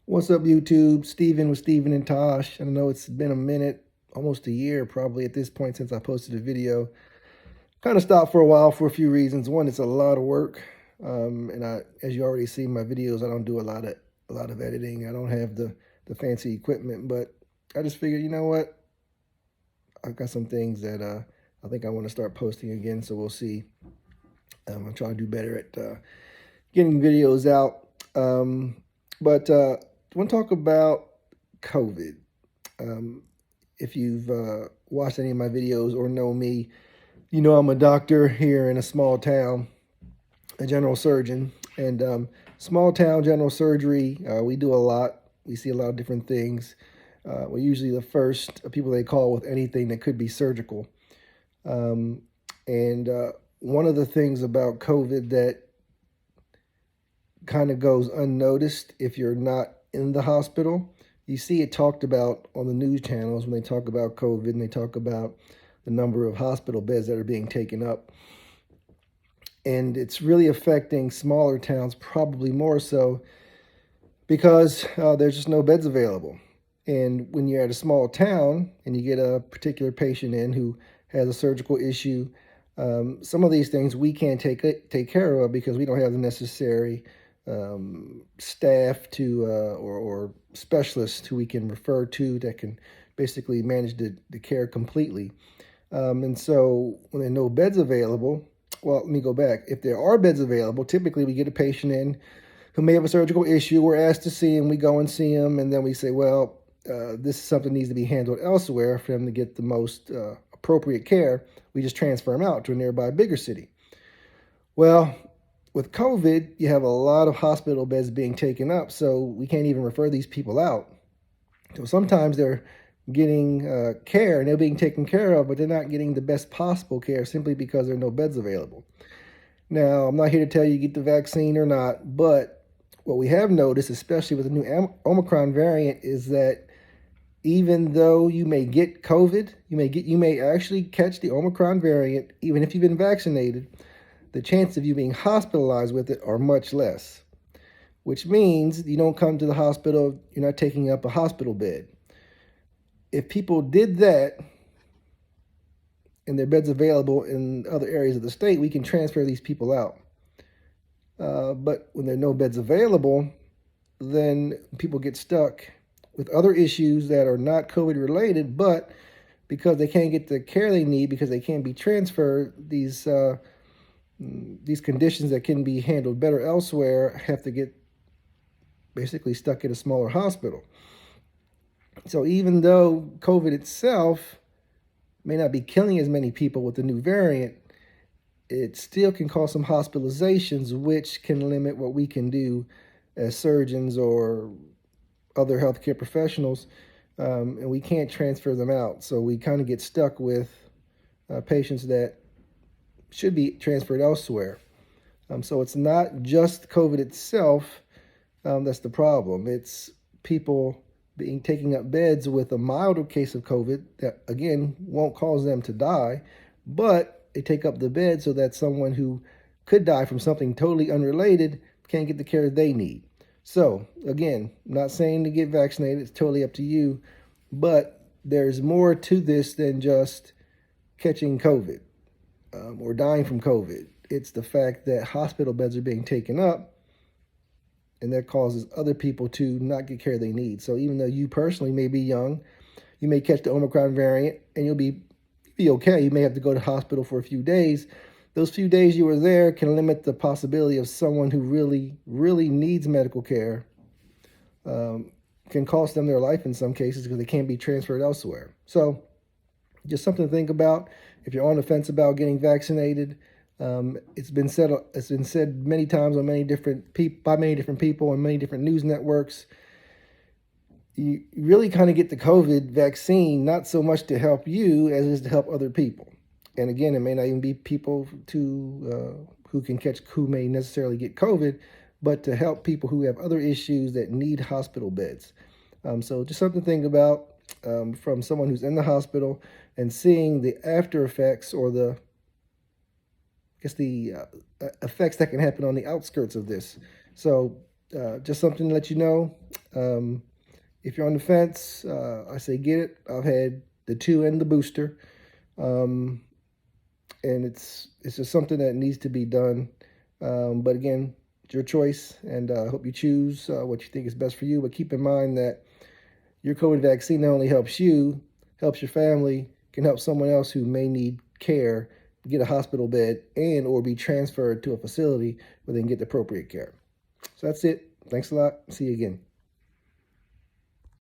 What's up, YouTube? Steven with Steven and Tosh. I know it's been a minute, almost a year probably at this point since I posted a video. Kind of stopped for a while for a few reasons. One, it's a lot of work, and as you already see in my videos, I don't do a lot of editing. I don't have the fancy equipment, but I just figured, you know what? I've got some things that I think I want to start posting again. So we'll see. I'm trying to do better at getting videos out. But I want to talk about COVID. Um, if you've watched any of my videos or know me, you know I'm a doctor here in a small town, a general surgeon. And small town general surgery, we do a lot. We see a lot of different things. We're usually the first people they call with anything that could be surgical. And one of the things about COVID that kind of goes unnoticed if you're not in the hospital. You see it talked about on the news channels when they talk about COVID and they talk about the number of hospital beds that are being taken up. And it's really affecting smaller towns, probably more so because there's just no beds available. And when you're at a small town and you get a particular patient in who has a surgical issue, some of these things we can't take care of because we don't have the necessary staff to or specialists who we can refer to that can basically manage the care completely. And so when there are no beds available, well, let me go back. If there are beds available, typically we get a patient in who may have a surgical issue. We're asked to see him. We go and see him, and then we say, well, this is something that needs to be handled elsewhere for them to get the most appropriate care. We just transfer them out to a nearby bigger city. Well, with COVID, you have a lot of hospital beds being taken up, so we can't even refer these people out. So sometimes they're getting care and they're being taken care of, but they're not getting the best possible care simply because there are no beds available. Now, I'm not here to tell you get the vaccine or not, but what we have noticed, especially with the new Omicron variant, is that even though you may get COVID, you may actually catch the Omicron variant, even if you've been vaccinated. The chances of you being hospitalized with it are much less, which means you don't come to the hospital, you're not taking up a hospital bed. If people did that and their beds available in other areas of the state, we can transfer these people out. But when there are no beds available, then people get stuck with other issues that are not COVID related, but because they can't get the care they need because they can't be transferred, these conditions that can be handled better elsewhere have to get basically stuck at a smaller hospital. So even though COVID itself may not be killing as many people with the new variant, it still can cause some hospitalizations, which can limit what we can do as surgeons or other healthcare professionals, and we can't transfer them out. So we kind of get stuck with patients that should be transferred elsewhere. So it's not just COVID itself that's the problem. It's people taking up beds with a milder case of COVID that, again, won't cause them to die, but they take up the bed so that someone who could die from something totally unrelated can't get the care they need. So, again, I'm not saying to get vaccinated. It's totally up to you, but there's more to this than just catching COVID or dying from COVID. It's the fact that hospital beds are being taken up, and that causes other people to not get care they need. So even though you personally may be young, you may catch the Omicron variant and you'll be okay. You may have to go to hospital for a few days. Those few days you were there can limit the possibility of someone who really, really needs medical care, can cost them their life in some cases because they can't be transferred elsewhere. So just something to think about. If you're on the fence about getting vaccinated, it's been said many times on by many different people on many different news networks. You really kind of get the COVID vaccine not so much to help you as it is to help other people. And again, it may not even be people who may necessarily get COVID, but to help people who have other issues that need hospital beds. So just something to think about from someone who's in the hospital and seeing the after effects or the effects that can happen on the outskirts of this. So just something to let you know. If you're on the fence, I say get it. I've had the 2 and the booster, um, and it's just something that needs to be done. But again, it's your choice, and I hope you choose what you think is best for you. But keep in mind that your COVID vaccine not only helps you, helps your family, can help someone else who may need care, get a hospital bed, and or be transferred to a facility where they can get the appropriate care. So that's it. Thanks a lot. See you again.